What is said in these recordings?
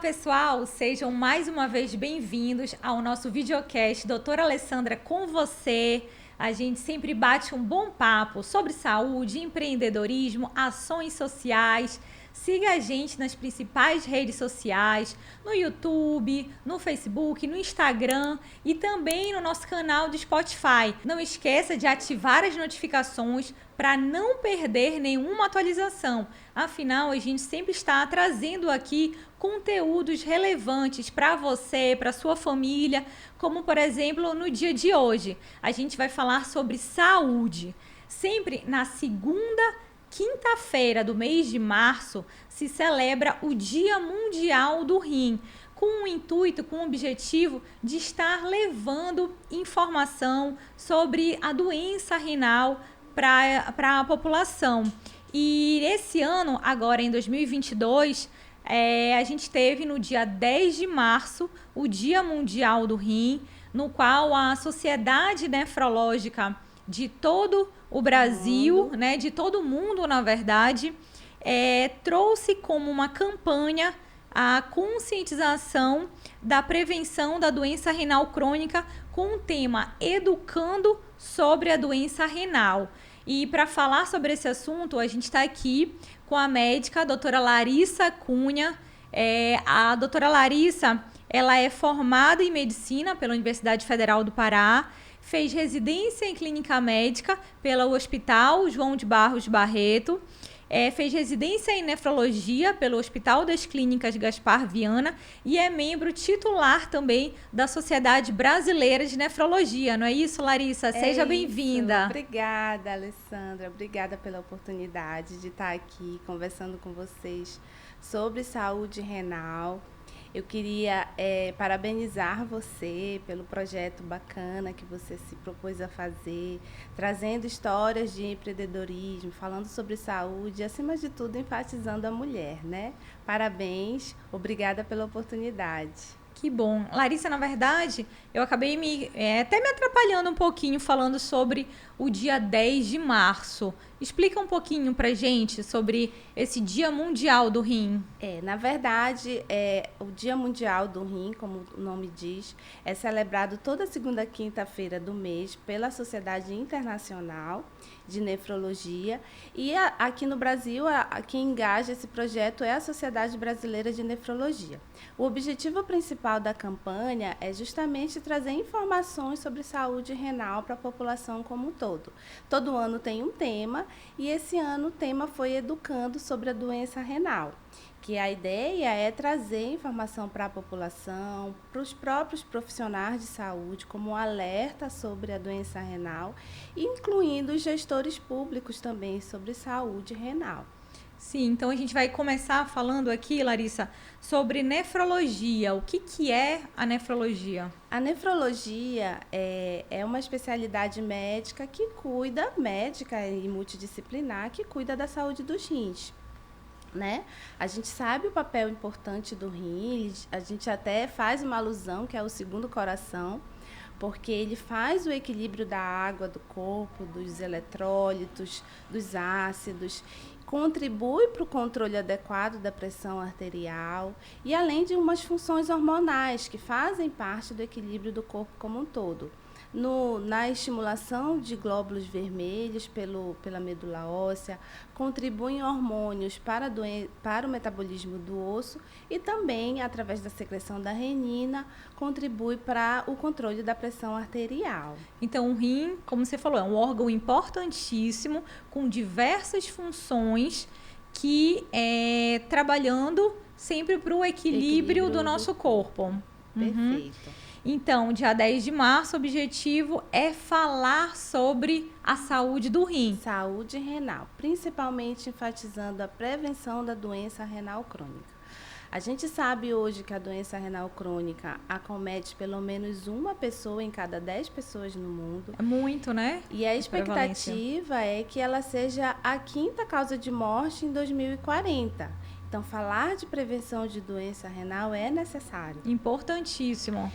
pessoal, sejam mais uma vez bem-vindos ao nosso videocast Doutora Alessandra com você. A gente sempre bate um bom papo sobre saúde, empreendedorismo, ações sociais. Siga a gente nas principais redes sociais, no YouTube, no Facebook, no Instagram e também no nosso canal do Spotify. Não esqueça de ativar as notificações para não perder nenhuma atualização. Afinal, a gente sempre está trazendo aqui conteúdos relevantes para você, para sua família, como por exemplo no dia de hoje. A gente vai falar sobre saúde. Sempre na segunda quinta-feira do mês de março se celebra o Dia Mundial do Rim, com o intuito, com o objetivo de estar levando informação sobre a doença renal para a população. E esse ano, agora em 2022, a gente teve no dia 10 de março o Dia Mundial do Rim, no qual a Sociedade Nefrológica de todo o Brasil, né, de todo o mundo, na verdade, trouxe como uma campanha a conscientização da prevenção da doença renal crônica com o tema Educando sobre a doença renal. E para falar sobre esse assunto, a gente está aqui com a médica, a doutora Larissa Cunha. A doutora Larissa, ela é formada em medicina pela Universidade Federal do Pará, fez residência em clínica médica pelo Hospital João de Barros Barreto, fez residência em nefrologia pelo Hospital das Clínicas Gaspar Viana e é membro titular também da Sociedade Brasileira de Nefrologia. Não é isso, Larissa? Seja bem-vinda. Obrigada, Alessandra. Obrigada pela oportunidade de estar aqui conversando com vocês sobre saúde renal. Eu queria parabenizar você pelo projeto bacana que você se propôs a fazer, trazendo histórias de empreendedorismo, falando sobre saúde e, acima de tudo, enfatizando a mulher, né? Parabéns, obrigada pela oportunidade. Que bom. Larissa, na verdade, eu acabei até me atrapalhando um pouquinho falando sobre o dia 10 de março. Explica um pouquinho pra gente sobre esse Dia Mundial do Rim. Na verdade, o Dia Mundial do Rim, como o nome diz, é celebrado toda segunda quinta-feira do mês pela Sociedade Internacional de Nefrologia. E aqui no Brasil, quem engaja esse projeto é a Sociedade Brasileira de Nefrologia. O objetivo principal da campanha é justamente trazer informações sobre saúde renal para a população como um todo. Todo ano tem um tema e esse ano o tema foi Educando sobre a doença renal, que a ideia é trazer informação para a população, para os próprios profissionais de saúde, como um alerta sobre a doença renal, incluindo os gestores públicos também sobre saúde renal. Sim, então a gente vai começar falando aqui, Larissa, sobre nefrologia. O que é a nefrologia? A nefrologia é uma especialidade médica médica e multidisciplinar, que cuida da saúde dos rins. Né? A gente sabe o papel importante do rim, a gente até faz uma alusão que é o segundo coração, porque ele faz o equilíbrio da água do corpo, dos eletrólitos, dos ácidos, contribui para o controle adequado da pressão arterial e além de umas funções hormonais que fazem parte do equilíbrio do corpo como um todo. Na estimulação de glóbulos vermelhos pela medula óssea, contribuem hormônios para o metabolismo do osso e também, através da secreção da renina, contribui para o controle da pressão arterial. Então, o rim, como você falou, é um órgão importantíssimo, com diversas funções que trabalhando sempre para o equilíbrio do nosso corpo. Perfeito. Então, dia 10 de março, o objetivo é falar sobre a saúde do rim. Saúde renal, principalmente enfatizando a prevenção da doença renal crônica. A gente sabe hoje que a doença renal crônica acomete pelo menos uma pessoa em cada 10 pessoas no mundo. É muito, né? E a expectativa é que ela seja a quinta causa de morte em 2040. Então, falar de prevenção de doença renal é necessário. Importantíssimo.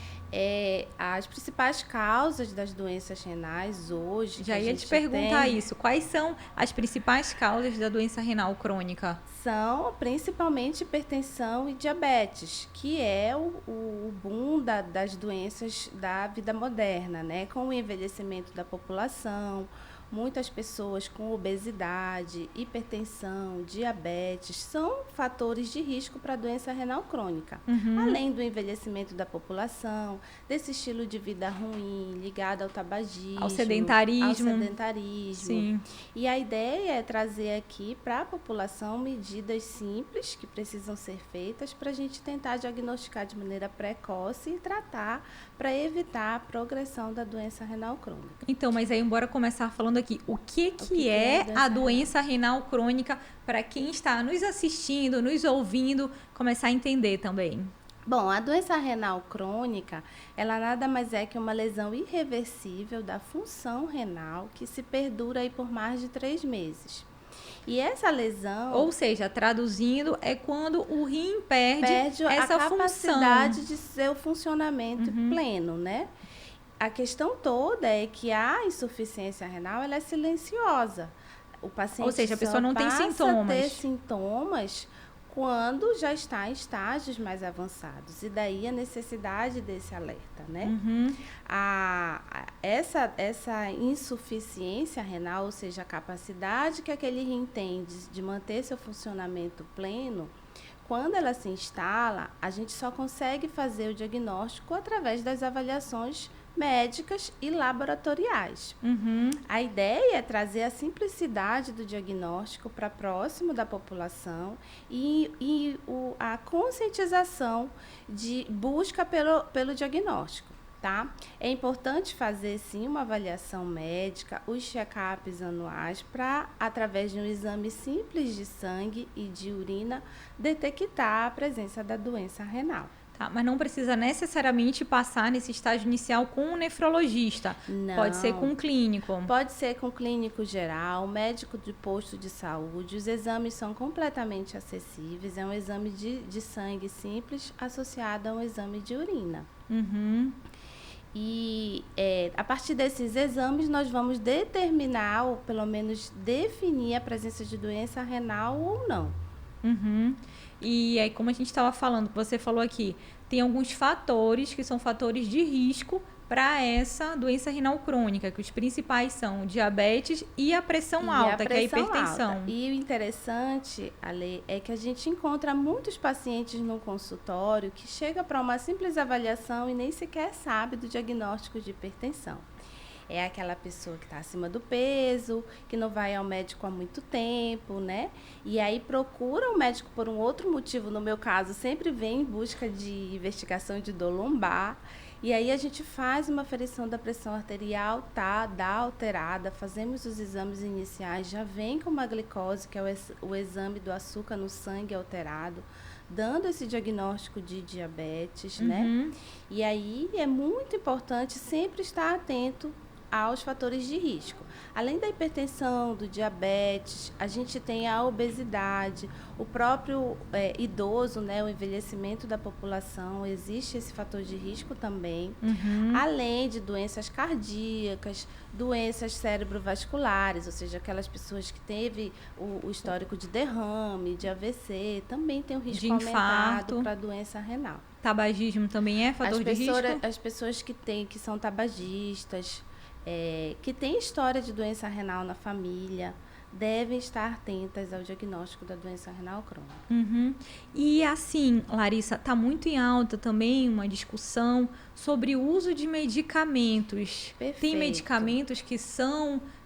As principais causas das doenças renais hoje... Já ia te perguntar isso. Quais são as principais causas da doença renal crônica? São principalmente hipertensão e diabetes, que é o boom das doenças da vida moderna, né? Com o envelhecimento da população, muitas pessoas com obesidade, hipertensão, diabetes, são fatores de risco para a doença renal crônica. Além do envelhecimento da população, desse estilo de vida ruim, ligado ao tabagismo, ao sedentarismo. Sim. E a ideia é trazer aqui para a população medidas simples que precisam ser feitas para a gente tentar diagnosticar de maneira precoce e tratar para evitar a progressão da doença renal crônica. Então, mas aí bora começar falando aqui, o que é a doença renal crônica para quem está nos assistindo, nos ouvindo, começar a entender também? Bom, a doença renal crônica, ela nada mais é que uma lesão irreversível da função renal que se perdura aí por mais de 3 meses. E essa lesão... Ou seja, traduzindo, é quando o rim perde essa a capacidade função de seu funcionamento pleno, né? A questão toda é que a insuficiência renal, ela é silenciosa. O paciente Ou seja, a pessoa não tem sintomas. Passa a ter sintomas quando já está em estágios mais avançados. E daí a necessidade desse alerta, né? Essa insuficiência renal, ou seja, a capacidade que aquele rim tem de manter seu funcionamento pleno, quando ela se instala, a gente só consegue fazer o diagnóstico através das avaliações médicas e laboratoriais. A ideia é trazer a simplicidade do diagnóstico para próximo da população e a conscientização de busca pelo diagnóstico. Tá? É importante fazer, sim, uma avaliação médica, os check-ups anuais, para, através de um exame simples de sangue e de urina, detectar a presença da doença renal. Tá, mas não precisa necessariamente passar nesse estágio inicial com um nefrologista. Não. Pode ser com um clínico. Pode ser com clínico geral, médico de posto de saúde. Os exames são completamente acessíveis. É um exame de sangue simples associado a um exame de urina. E a partir desses exames nós vamos determinar, ou pelo menos definir a presença de doença renal ou não. E aí, como a gente estava falando, você falou aqui, tem alguns fatores que são fatores de risco para essa doença renal crônica, que os principais são o diabetes e a pressão alta, que é a hipertensão. Alta. E o interessante, Ale, é que a gente encontra muitos pacientes no consultório que chegam para uma simples avaliação e nem sequer sabe do diagnóstico de hipertensão. É aquela pessoa que está acima do peso, que não vai ao médico há muito tempo, né? E aí procura o médico por um outro motivo. No meu caso, sempre vem em busca de investigação de dor lombar. E aí a gente faz uma aferição da pressão arterial, dá alterada, fazemos os exames iniciais, já vem com uma glicose, que é o exame do açúcar no sangue alterado, dando esse diagnóstico de diabetes, né? E aí é muito importante sempre estar atento aos fatores de risco. Além da hipertensão, do diabetes, a gente tem a obesidade, o próprio idoso, né, o envelhecimento da população, existe esse fator de risco também. Além de doenças cardíacas, doenças cerebrovasculares, ou seja, aquelas pessoas que teve o histórico de derrame, de AVC, também tem um risco aumentado para a doença renal. Tabagismo também é fator de risco? As pessoas que são tabagistas, que têm história de doença renal na família, devem estar atentas ao diagnóstico da doença renal crônica. E assim, Larissa, está muito em alta também uma discussão sobre o uso de medicamentos. Perfeito. Tem medicamentos que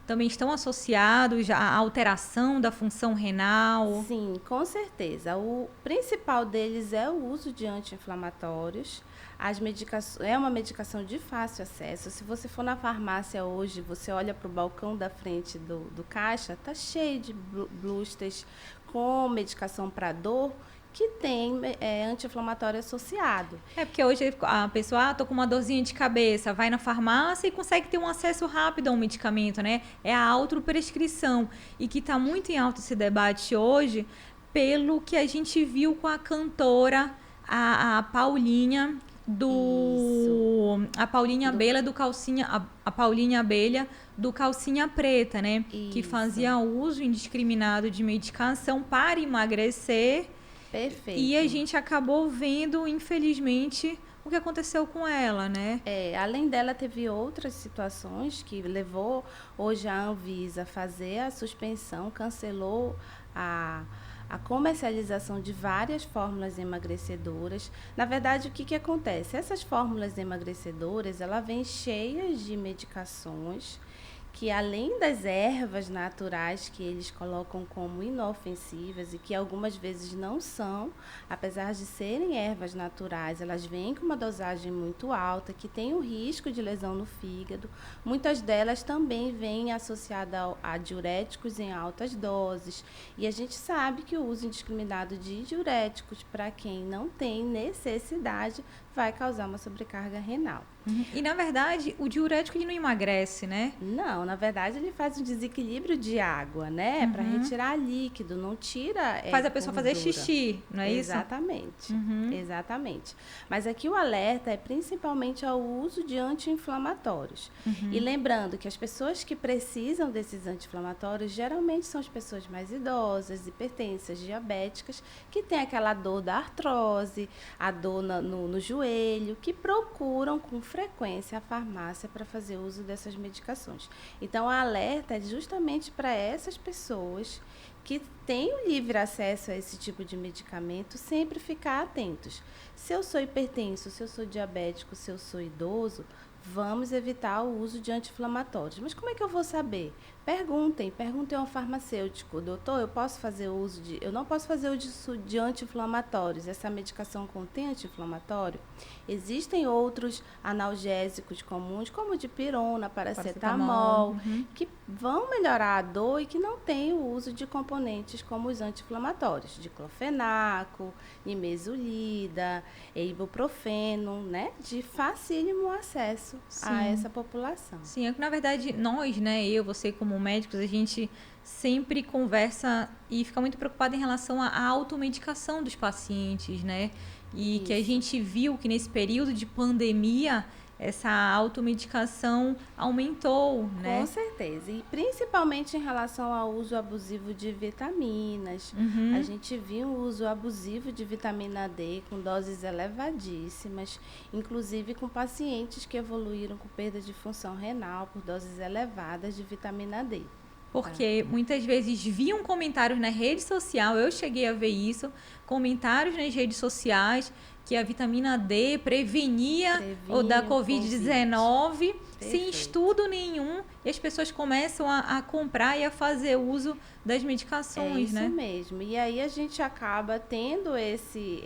também estão associados à alteração da função renal? Sim, com certeza. O principal deles é o uso de anti-inflamatórios. É uma medicação de fácil acesso. Se você for na farmácia hoje, você olha para o balcão da frente do caixa, está cheio de blusters com medicação para dor que tem anti-inflamatório associado. Porque hoje a pessoa, tô com uma dorzinha de cabeça, vai na farmácia e consegue ter um acesso rápido a um medicamento, né? É a autoprescrição. E que está muito em alto esse debate hoje, pelo que a gente viu com a cantora, a Paulinha a Paulinha Abelha do Calcinha, a Paulinha Abelha do Calcinha Preta, né? Que Isso. fazia uso indiscriminado de medicação para emagrecer. Perfeito. E a gente acabou vendo, infelizmente, o que aconteceu com ela, né? Além dela, teve outras situações que levou hoje a Anvisa a fazer a suspensão, cancelou a comercialização de várias fórmulas emagrecedoras. Na verdade, o que acontece? Essas fórmulas emagrecedoras, ela vem cheias de medicações que, além das ervas naturais que eles colocam como inofensivas e que algumas vezes não são, apesar de serem ervas naturais, elas vêm com uma dosagem muito alta, que tem o risco de lesão no fígado. Muitas delas também vêm associadas a diuréticos em altas doses. E a gente sabe que o uso indiscriminado de diuréticos, para quem não tem necessidade, vai causar uma sobrecarga renal. E, na verdade, o diurético ele não emagrece, né? Não, na verdade, ele faz um desequilíbrio de água, né? Para retirar líquido, não tira faz a pessoa fazer xixi, não é isso? Exatamente, exatamente. Mas aqui o alerta é principalmente ao uso de anti-inflamatórios. E lembrando que as pessoas que precisam desses anti-inflamatórios geralmente são as pessoas mais idosas, hipertensas, diabéticas, que têm aquela dor da artrose, a dor no joelho, que procuram com frequência a farmácia para fazer uso dessas medicações. Então, o alerta é justamente para essas pessoas que têm o livre acesso a esse tipo de medicamento, sempre ficar atentos. Se eu sou hipertenso, se eu sou diabético, se eu sou idoso, vamos evitar o uso de anti-inflamatórios. Mas como é que eu vou saber? Perguntem ao farmacêutico: doutor, eu não posso fazer uso de anti-inflamatórios. Essa medicação contém anti-inflamatório? Existem outros analgésicos comuns, como dipirona, paracetamol, que vão melhorar a dor e que não têm o uso de componentes como os anti-inflamatórios, diclofenaco, nimesulida, ibuprofeno, né? De facílimo acesso a essa população. Sim, é que na verdade nós, né, eu, você como médicos, a gente sempre conversa e fica muito preocupado em relação à automedicação dos pacientes, né? E que a gente viu que nesse período de pandemia essa automedicação aumentou, né? Com certeza. E principalmente em relação ao uso abusivo de vitaminas. A gente viu o uso abusivo de vitamina D com doses elevadíssimas, inclusive com pacientes que evoluíram com perda de função renal por doses elevadas de vitamina D. Porque muitas vezes viam comentários na rede social, eu cheguei a ver isso, comentários nas redes sociais, que a vitamina D prevenia o da Covid-19, sem estudo nenhum, e as pessoas começam a comprar e a fazer uso das medicações, né? É isso mesmo. E aí a gente acaba tendo esse,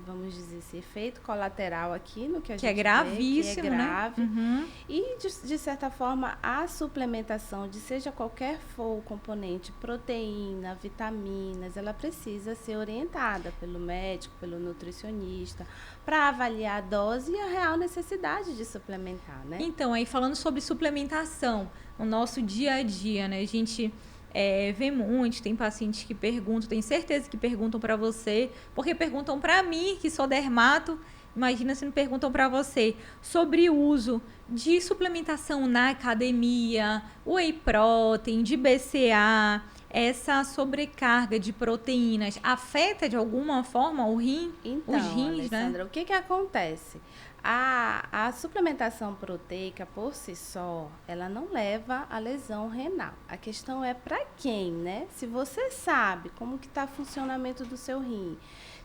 vamos dizer, esse efeito colateral aqui no que a gente é gravíssimo, vê, que é grave. Né? E, de certa forma, a suplementação de seja qualquer for o componente, proteína, vitaminas, ela precisa ser orientada pelo médico, pelo nutricionista, para avaliar a dose e a real necessidade de suplementar, né? Então, aí falando sobre suplementação, no nosso dia a dia, né? A gente vê muitos, tem pacientes que perguntam, tenho certeza que perguntam para você, porque perguntam para mim, que sou dermato, imagina se não perguntam para você, sobre o uso de suplementação na academia, whey protein, de BCA, essa sobrecarga de proteínas afeta de alguma forma o rim? Então, os rins, Alessandra, né? o que acontece? A suplementação proteica, por si só, ela não leva à lesão renal. A questão é para quem, né? Se você sabe como que está o funcionamento do seu rim,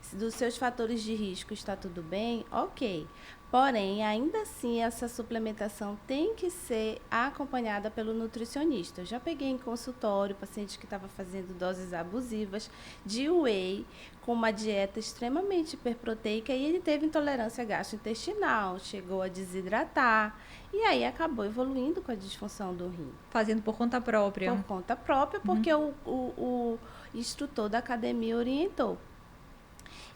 se dos seus fatores de risco está tudo bem, ok. Porém, ainda assim, essa suplementação tem que ser acompanhada pelo nutricionista. Eu já peguei em consultório paciente que estava fazendo doses abusivas de whey com uma dieta extremamente hiperproteica e ele teve intolerância gastrointestinal, chegou a desidratar e aí acabou evoluindo com a disfunção do rim. Fazendo por conta própria. Por conta própria, porque o instrutor da academia orientou.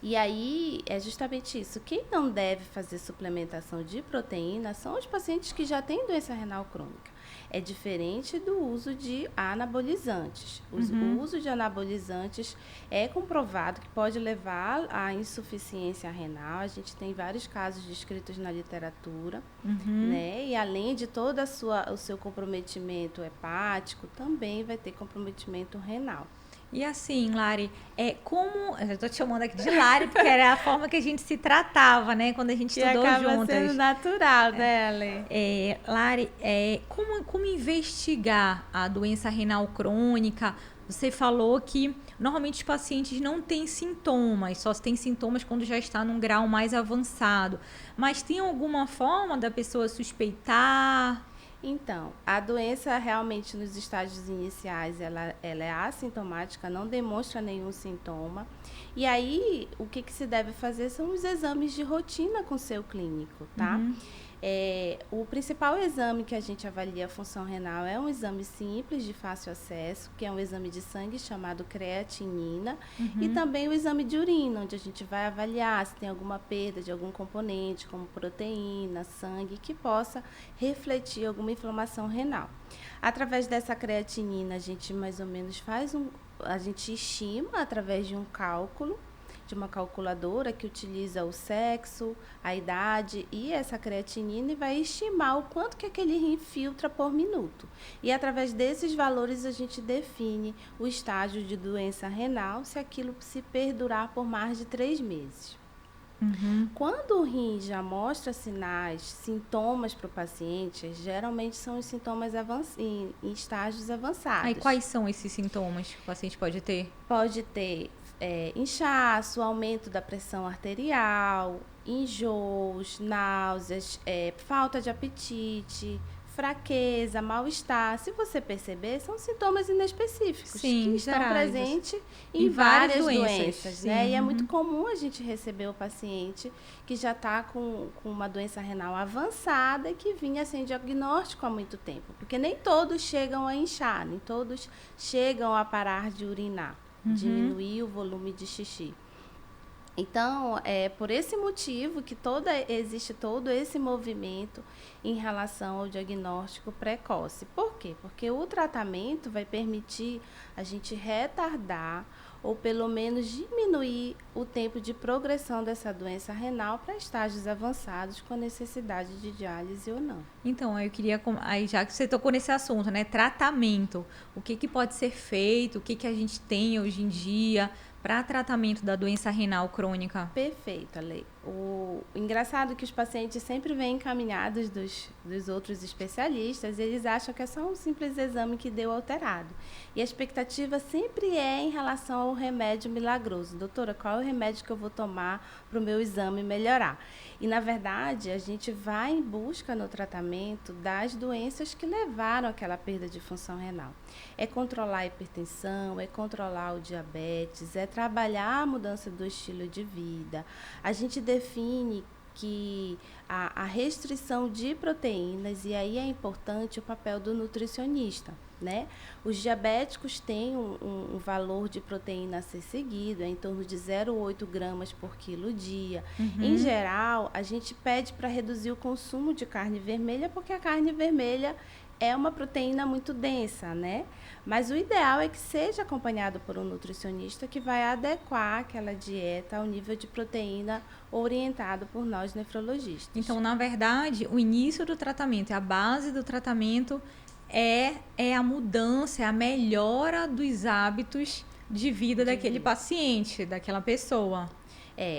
E aí, é justamente isso. Quem não deve fazer suplementação de proteína são os pacientes que já têm doença renal crônica. É diferente do uso de anabolizantes. O uso de anabolizantes é comprovado que pode levar à insuficiência renal. A gente tem vários casos descritos na literatura, né? E além de todo o seu comprometimento hepático, também vai ter comprometimento renal. E assim, Lari, como... Eu tô te chamando aqui de Lari, porque era a forma que a gente se tratava, né? Quando a gente estudou acaba juntas. sendo natural, né, Ale? Lari, como investigar a doença renal crônica? Você falou que normalmente os pacientes não têm sintomas, só têm sintomas quando já está num grau mais avançado. Mas tem alguma forma da pessoa suspeitar? Então, a doença realmente nos estágios iniciais, ela é assintomática, não demonstra nenhum sintoma. E aí, o que se deve fazer são os exames de rotina com o seu clínico, tá? O principal exame que a gente avalia a função renal é um exame simples, de fácil acesso, que é um exame de sangue chamado creatinina, e também o exame de urina, onde a gente vai avaliar se tem alguma perda de algum componente, como proteína, sangue, que possa refletir alguma inflamação renal. Através dessa creatinina, a gente mais ou menos a gente estima através de um cálculo, de uma calculadora que utiliza o sexo, a idade e essa creatinina e vai estimar o quanto que aquele rim filtra por minuto. E através desses valores a gente define o estágio de doença renal, se aquilo se perdurar por mais de 3 meses. Quando o rim já mostra sinais, sintomas para o paciente, geralmente são os sintomas em estágios avançados. E quais são esses sintomas que o paciente pode ter? Pode ter inchaço, aumento da pressão arterial, enjoos, náuseas, falta de apetite, fraqueza, mal-estar. Se você perceber, são sintomas inespecíficos que estão presentes em várias doenças, né? E é muito comum a gente receber o paciente que já está com uma doença renal avançada e que vinha sem diagnóstico há muito tempo, porque nem todos chegam a inchar, nem todos chegam a parar de urinar, diminuir o volume de xixi. Então, é por esse motivo que existe todo esse movimento em relação ao diagnóstico precoce. Por quê? Porque o tratamento vai permitir a gente retardar ou pelo menos diminuir o tempo de progressão dessa doença renal para estágios avançados com necessidade de diálise ou não. Então, eu queria, aí já que você tocou nesse assunto, né, tratamento, o que pode ser feito, o que a gente tem hoje em dia para tratamento da doença renal crônica? Perfeito, Ale. O engraçado é que os pacientes sempre vêm encaminhados dos outros especialistas, eles acham que é só um simples exame que deu alterado. E a expectativa sempre é em relação ao remédio milagroso. Doutora, qual é o remédio que eu vou tomar para o meu exame melhorar? E, na verdade, a gente vai em busca no tratamento das doenças que levaram àquela perda de função renal. É controlar a hipertensão, é controlar o diabetes, é trabalhar a mudança do estilo de vida. A gente define que a restrição de proteínas, e aí é importante o papel do nutricionista, né? Os diabéticos têm um valor de proteína a ser seguido, é em torno de 0,8 gramas por quilo dia. Em geral, a gente pede para reduzir o consumo de carne vermelha, porque a carne vermelha é uma proteína muito densa, né? Mas o ideal é que seja acompanhado por um nutricionista que vai adequar aquela dieta ao nível de proteína orientado por nós nefrologistas. Então, na verdade, o início do tratamento, a base do tratamento é a mudança, é a melhora dos hábitos de vida daquele paciente, daquela pessoa.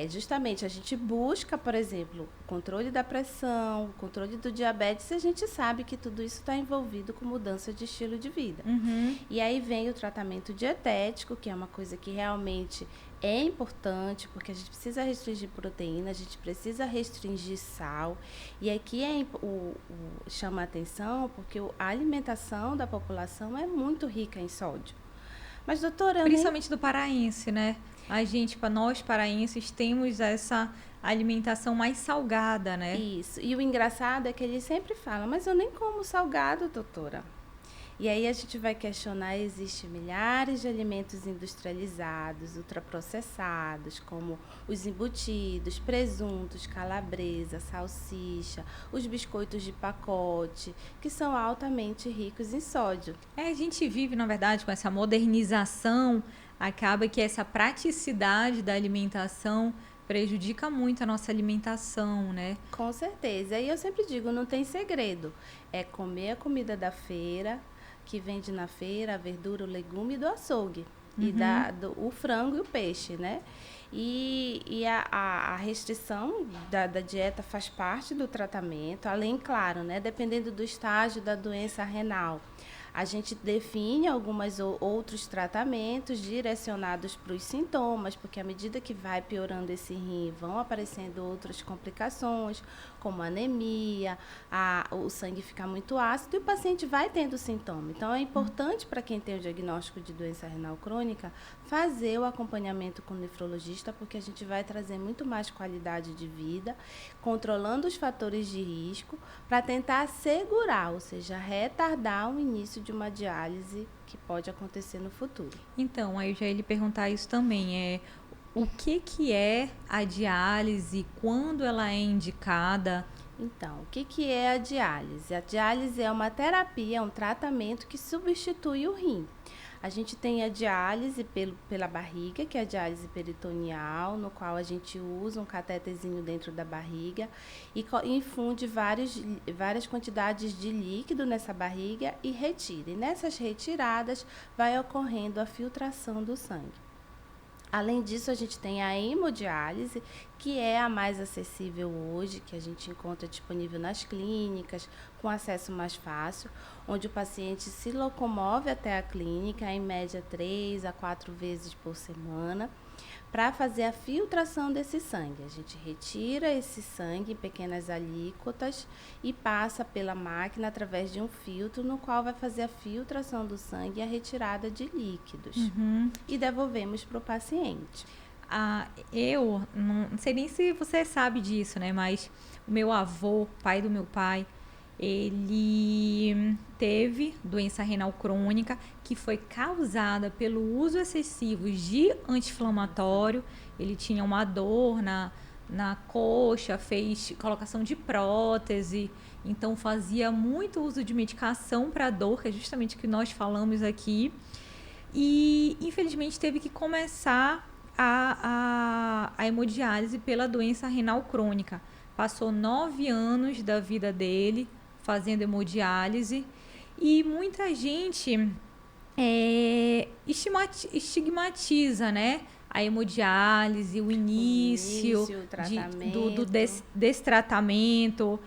Justamente, a gente busca, por exemplo, o controle da pressão, o controle do diabetes, e a gente sabe que tudo isso está envolvido com mudança de estilo de vida. E aí vem o tratamento dietético, que é uma coisa que realmente é importante, porque a gente precisa restringir proteína, a gente precisa restringir sal. E aqui chama a atenção, porque a alimentação da população é muito rica em sódio. Mas, doutora... Principalmente do paraense, né? Nós paraenses temos essa alimentação mais salgada, né? Isso. E o engraçado é que ele sempre fala, mas eu nem como salgado, doutora. E aí a gente vai questionar, existem milhares de alimentos industrializados, ultraprocessados, como os embutidos, presuntos, calabresa, salsicha, os biscoitos de pacote, que são altamente ricos em sódio. A gente vive, na verdade, com essa modernização, acaba que essa praticidade da alimentação prejudica muito a nossa alimentação, né? Com certeza. E eu sempre digo, não tem segredo. É comer a comida da feira, que vende na feira, a verdura, o legume do açougue. E o frango e o peixe, né? E a restrição da dieta faz parte do tratamento, além, claro, né? Dependendo do estágio da doença renal. A gente define alguns outros tratamentos direcionados para os sintomas, porque à medida que vai piorando esse rim, vão aparecendo outras complicações, como anemia, o sangue fica muito ácido e o paciente vai tendo sintoma. Então, é importante para quem tem o diagnóstico de doença renal crônica fazer o acompanhamento com o nefrologista, porque a gente vai trazer muito mais qualidade de vida, controlando os fatores de risco, para tentar assegurar, ou seja, retardar o início de uma diálise que pode acontecer no futuro. Então, aí eu já ia lhe perguntar isso também, o que é a diálise, quando ela é indicada? Então, o que é a diálise? A diálise é uma terapia, é um tratamento que substitui o rim. A gente tem a diálise pela barriga, que é a diálise peritoneal, no qual a gente usa um catetezinho dentro da barriga e infunde várias quantidades de líquido nessa barriga e retira. E nessas retiradas vai ocorrendo a filtração do sangue. Além disso, a gente tem a hemodiálise, que é a mais acessível hoje, que a gente encontra disponível nas clínicas, com acesso mais fácil, onde o paciente se locomove até a clínica, em média 3 a 4 vezes por semana, para fazer a filtração desse sangue. A gente retira esse sangue em pequenas alíquotas e passa pela máquina através de um filtro, no qual vai fazer a filtração do sangue e a retirada de líquidos. E devolvemos para o paciente. Eu não sei nem se você sabe disso, né? Mas o meu avô, pai do meu pai, ele teve doença renal crônica que foi causada pelo uso excessivo de anti-inflamatório. Ele tinha uma dor na coxa, fez colocação de prótese, então fazia muito uso de medicação para dor, que é justamente o que nós falamos aqui. E infelizmente teve que começar a hemodiálise pela doença renal crônica. Passou 9 anos da vida dele fazendo hemodiálise e muita gente estigmatiza, né, a hemodiálise, o início desse tratamento.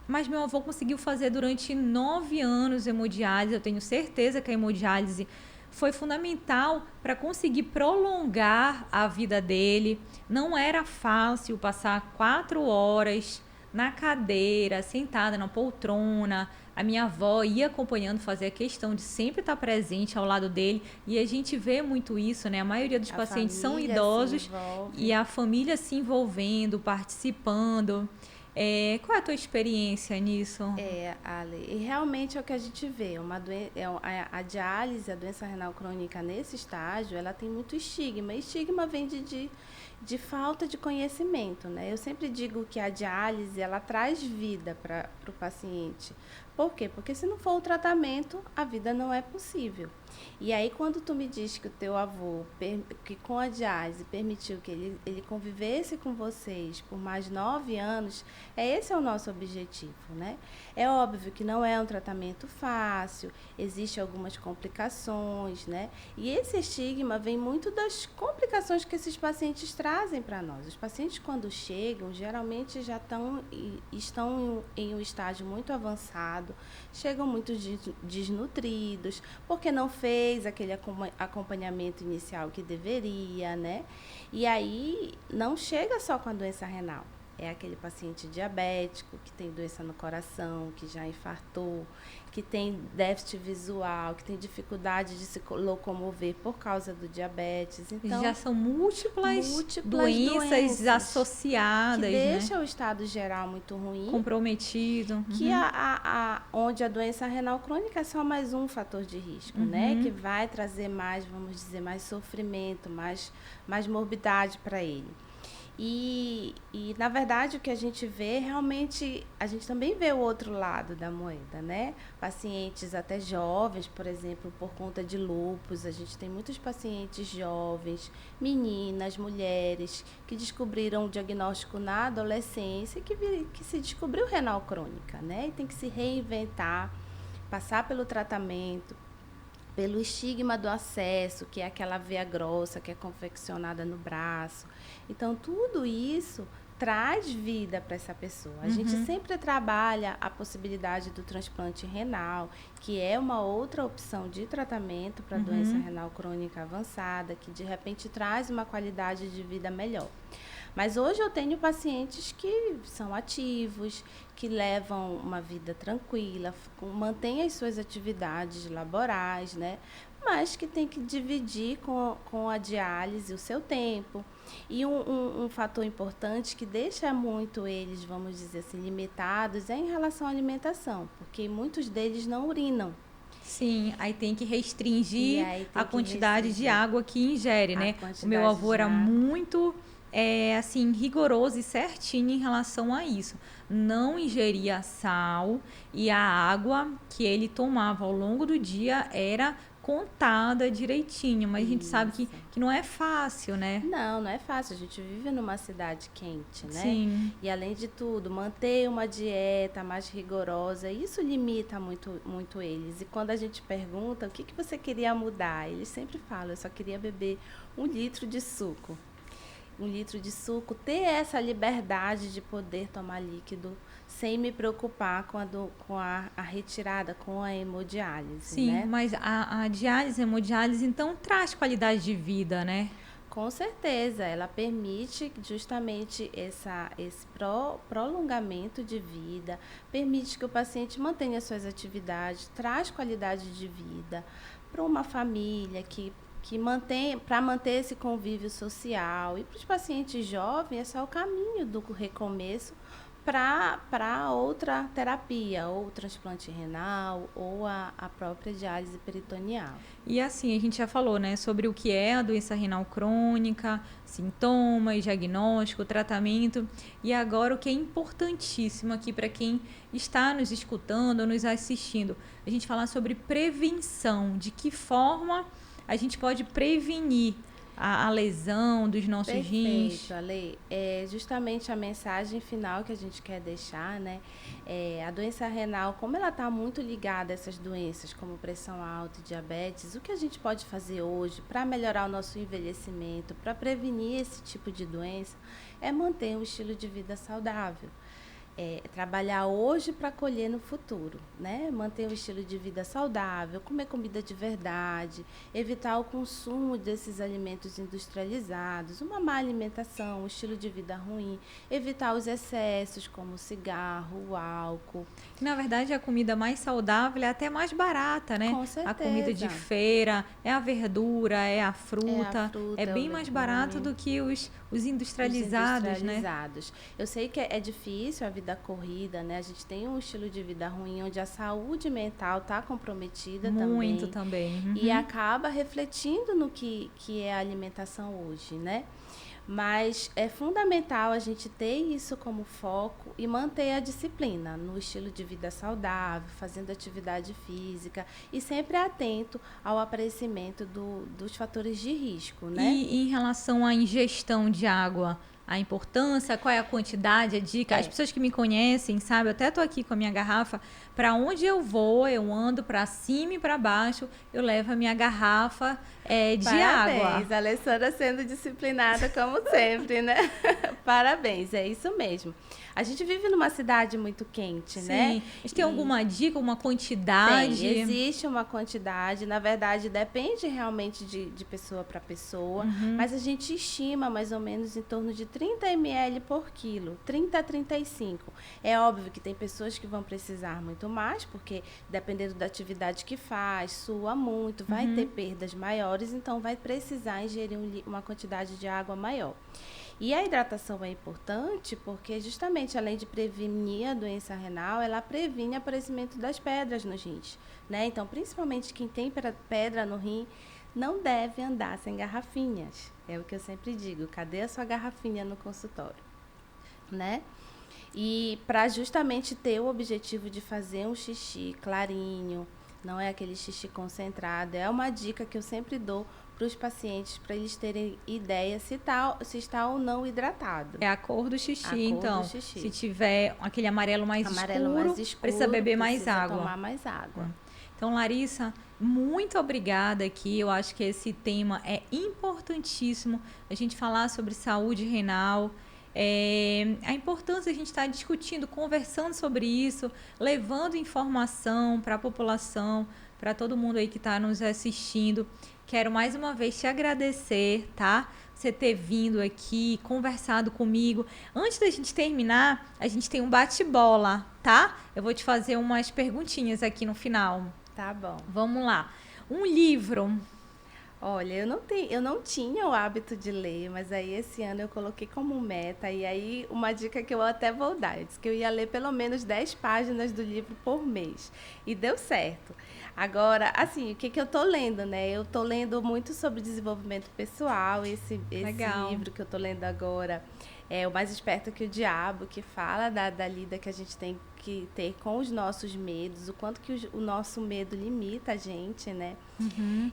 Mas meu avô conseguiu fazer durante 9 anos hemodiálise. Eu tenho certeza que a hemodiálise foi fundamental para conseguir prolongar a vida dele. Não era fácil passar 4 horas na cadeira, sentada na poltrona. A minha avó ia acompanhando, fazia questão de sempre estar presente ao lado dele. E a gente vê muito isso, né? A maioria dos pacientes são idosos e a família se envolvendo, participando. Qual é a tua experiência nisso? Ale, e realmente é o que a gente vê. A diálise, a doença renal crônica nesse estágio, ela tem muito estigma. E estigma vem de falta de conhecimento, né? Eu sempre digo que a diálise, ela traz vida para o paciente. Por quê? Porque se não for o tratamento, a vida não é possível. E aí, quando tu me diz que o teu avô, que com a diálise, permitiu que ele convivesse com vocês por mais 9 anos, esse é o nosso objetivo, né? É óbvio que não é um tratamento fácil, existem algumas complicações, né? E esse estigma vem muito das complicações que esses pacientes trazem para nós. Os pacientes, quando chegam, geralmente já estão em um estágio muito avançado, chegam muito desnutridos, porque não fez aquele acompanhamento inicial que deveria, né? E aí não chega só com a doença renal. é aquele paciente diabético que tem doença no coração, que já infartou, que tem déficit visual, que tem dificuldade de se locomover por causa do diabetes. Então, já são múltiplas doenças associadas, que deixa o estado geral muito ruim. Comprometido. Que onde a doença renal crônica é só mais um fator de risco, né? Que vai trazer mais, vamos dizer, mais sofrimento, mais morbidade para ele. E, na verdade, o que a gente vê, realmente, a gente também vê o outro lado da moeda, né? Pacientes até jovens, por exemplo, por conta de lúpus, a gente tem muitos pacientes jovens, meninas, mulheres, que descobriram o diagnóstico na adolescência e que se descobriu renal crônica, né? E tem que se reinventar, passar pelo tratamento, pelo estigma do acesso, que é aquela veia grossa que é confeccionada no braço. Então, tudo isso traz vida para essa pessoa. A gente sempre trabalha a possibilidade do transplante renal, que é uma outra opção de tratamento para doença renal crônica avançada, que de repente traz uma qualidade de vida melhor. Mas hoje eu tenho pacientes que são ativos, que levam uma vida tranquila, mantêm as suas atividades laborais, né? Mas que tem que dividir com a diálise o seu tempo. E um fator importante que deixa muito eles, vamos dizer assim, limitados é em relação à alimentação, porque muitos deles não urinam. Sim, aí tem que restringir a quantidade de água que ingere, né? O meu avô era muito... assim, rigoroso e certinho em relação a isso. Não ingeria sal e a água que ele tomava ao longo do dia era contada direitinho, mas a gente sabe que não é fácil, né? Não é fácil. A gente vive numa cidade quente, né? Sim. E além de tudo, manter uma dieta mais rigorosa, isso limita muito eles. E quando a gente pergunta o que você queria mudar, eles sempre falam, eu só queria beber 1 litro de suco. 1 litro de suco, ter essa liberdade de poder tomar líquido sem me preocupar com a retirada, com a hemodiálise. Sim, né? Mas a diálise, a hemodiálise, então traz qualidade de vida, né? Com certeza, ela permite justamente esse prolongamento de vida, permite que o paciente mantenha suas atividades, traz qualidade de vida para uma família que mantém, para manter esse convívio social. E para os pacientes jovens, esse é o caminho do recomeço para outra terapia, ou transplante renal, ou a própria diálise peritoneal. E assim, a gente já falou, né, sobre o que é a doença renal crônica, sintomas, diagnóstico, tratamento, e agora o que é importantíssimo aqui para quem está nos escutando ou nos assistindo, a gente falar sobre prevenção, de que forma a gente pode prevenir a lesão dos nossos rins. Perfeito, Ale. É justamente a mensagem final que a gente quer deixar, né? A doença renal, como ela está muito ligada a essas doenças, como pressão alta e diabetes, o que a gente pode fazer hoje para melhorar o nosso envelhecimento, para prevenir esse tipo de doença, é manter um estilo de vida saudável. Trabalhar hoje para colher no futuro, né? Manter um estilo de vida saudável, comer comida de verdade, evitar o consumo desses alimentos industrializados, uma má alimentação, um estilo de vida ruim, evitar os excessos como o cigarro, o álcool. Na verdade, a comida mais saudável é até mais barata, né? Com certeza. A comida de feira, é a verdura, é a fruta, é bem mais barato do que os industrializados, né? Eu sei que é difícil a vida corrida, né? A gente tem um estilo de vida ruim onde a saúde mental está comprometida muito também. E acaba refletindo no que é a alimentação hoje, né? Mas é fundamental a gente ter isso como foco e manter a disciplina no estilo de vida saudável, fazendo atividade física e sempre atento ao aparecimento dos fatores de risco, né? E em relação à ingestão de água, a importância, qual é a quantidade, a dica? As pessoas que me conhecem, sabe? Eu até tô aqui com a minha garrafa. Para onde eu vou, eu ando para cima e para baixo, eu levo a minha garrafa de água. Parabéns, a Alessandra sendo disciplinada como sempre, né? Parabéns, é isso mesmo. A gente vive numa cidade muito quente, né? A gente tem alguma dica, uma quantidade? Existe uma quantidade. Na verdade, depende realmente de pessoa para pessoa. Mas a gente estima mais ou menos em torno de 30 ml por quilo, 30 a 35. É óbvio que tem pessoas que vão precisar muito mais, porque dependendo da atividade que faz, sua muito, vai ter perdas maiores, então vai precisar ingerir uma quantidade de água maior. E a hidratação é importante porque justamente além de prevenir a doença renal, ela previne o aparecimento das pedras nos rins, né? Então, principalmente quem tem pedra no rim, não deve andar sem garrafinhas. É o que eu sempre digo, cadê a sua garrafinha no consultório, né? E para justamente ter o objetivo de fazer um xixi clarinho, não é aquele xixi concentrado, é uma dica que eu sempre dou para os pacientes, para eles terem ideia se está ou não hidratado. É a cor do xixi, A cor então. do xixi. Se tiver aquele amarelo mais escuro, precisa beber mais água. Tomar mais água. Então, Larissa, muito obrigada aqui. Eu acho que esse tema é importantíssimo, a gente falar sobre saúde renal. A importância de a gente estar discutindo, conversando sobre isso, levando informação para a população, para todo mundo aí que está nos assistindo. Quero mais uma vez te agradecer, tá? Você ter vindo aqui, conversado comigo. Antes da gente terminar, a gente tem um bate-bola, tá? Eu vou te fazer umas perguntinhas aqui no final. Tá bom. Vamos lá. Um livro. Olha, eu não tinha o hábito de ler, mas aí esse ano eu coloquei como meta. E aí uma dica que eu até vou dar, eu disse que eu ia ler pelo menos 10 páginas do livro por mês. E deu certo. Agora, assim, o que eu tô lendo, né? Eu tô lendo muito sobre desenvolvimento pessoal. Esse livro que eu tô lendo agora é O Mais Esperto que o Diabo, que fala da lida que a gente tem que ter com os nossos medos, o quanto que o nosso medo limita a gente, né?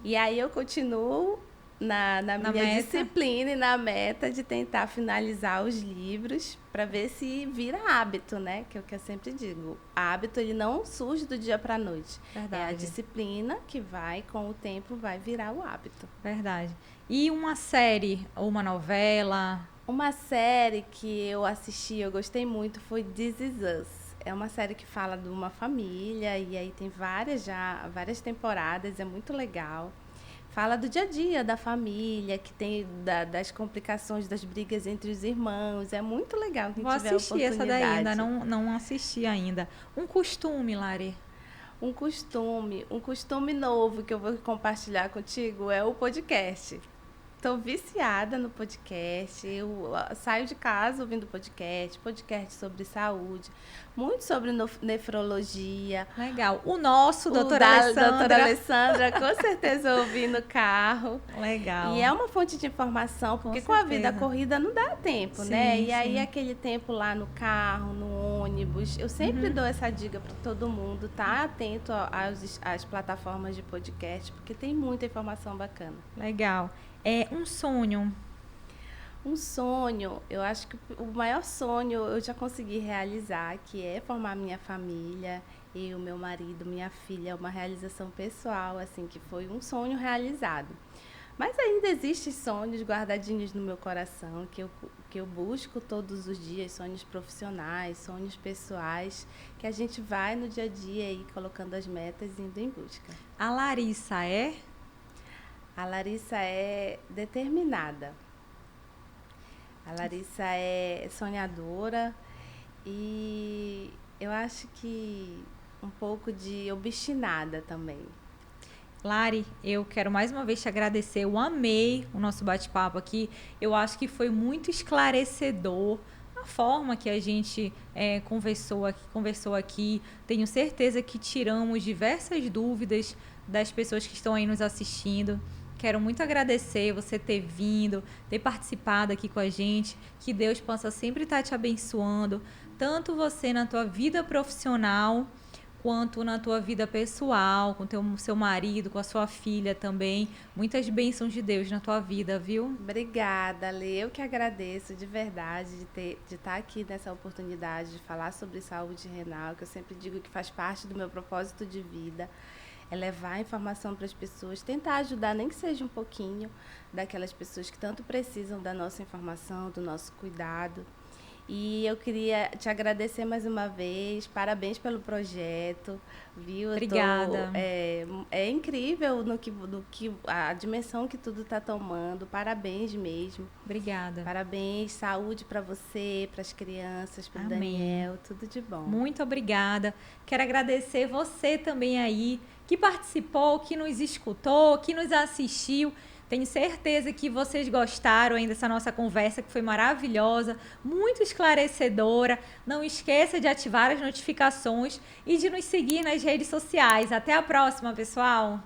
E aí eu continuo na minha disciplina e na meta de tentar finalizar os livros para ver se vira hábito, né? Que é o que eu sempre digo. Hábito, ele não surge do dia para a noite. Verdade. É a disciplina que vai, com o tempo, vai virar o hábito. Verdade. E uma série ou uma novela? Uma série que eu assisti, eu gostei muito, foi This Is Us. É uma série que fala de uma família e aí tem várias temporadas, é muito legal. Fala do dia a dia da família, que tem das complicações, das brigas entre os irmãos. É muito legal quem tiver a oportunidade. Vou assistir essa daí, ainda não assisti ainda. Um costume, Lari? Um costume novo que eu vou compartilhar contigo é o podcast. Estou viciada no podcast, eu saio de casa ouvindo podcast sobre saúde, muito sobre nefrologia. Legal. O nosso, doutora Alessandra, com certeza ouvi no carro. Legal. E é uma fonte de informação, porque com a vida corrida não dá tempo, né? E aí aquele tempo lá no carro, no ônibus, eu sempre dou essa dica para todo mundo, tá atento às plataformas de podcast, porque tem muita informação bacana. Legal. É um sonho. Um sonho, eu acho que o maior sonho eu já consegui realizar, que é formar minha família, eu, meu marido, minha filha, uma realização pessoal, assim, que foi um sonho realizado. Mas ainda existem sonhos guardadinhos no meu coração, que eu busco todos os dias, sonhos profissionais, sonhos pessoais, que a gente vai no dia a dia aí colocando as metas e indo em busca. A Larissa é? A Larissa é determinada. A Larissa é sonhadora e eu acho que um pouco de obstinada também. Lari, eu quero mais uma vez te agradecer. Eu amei o nosso bate-papo aqui. Eu acho que foi muito esclarecedor a forma que a gente conversou aqui. Tenho certeza que tiramos diversas dúvidas das pessoas que estão aí nos assistindo. Quero muito agradecer você ter vindo, ter participado aqui com a gente. Que Deus possa sempre estar te abençoando, tanto você na tua vida profissional, quanto na tua vida pessoal, com o seu marido, com a sua filha também. Muitas bênçãos de Deus na tua vida, viu? Obrigada, Lê. Eu que agradeço de verdade de estar aqui nessa oportunidade de falar sobre saúde renal, que eu sempre digo que faz parte do meu propósito de vida. É levar a informação para as pessoas, tentar ajudar, nem que seja um pouquinho, daquelas pessoas que tanto precisam da nossa informação, do nosso cuidado. E eu queria te agradecer mais uma vez. Parabéns pelo projeto, viu? Obrigada. É incrível no que a dimensão que tudo está tomando. Parabéns mesmo. Obrigada. Parabéns, saúde para você, para as crianças, para o Daniel, tudo de bom. Muito obrigada. Quero agradecer você também aí que participou, que nos escutou, que nos assistiu. Tenho certeza que vocês gostaram aí dessa nossa conversa, que foi maravilhosa, muito esclarecedora. Não esqueça de ativar as notificações e de nos seguir nas redes sociais. Até a próxima, pessoal!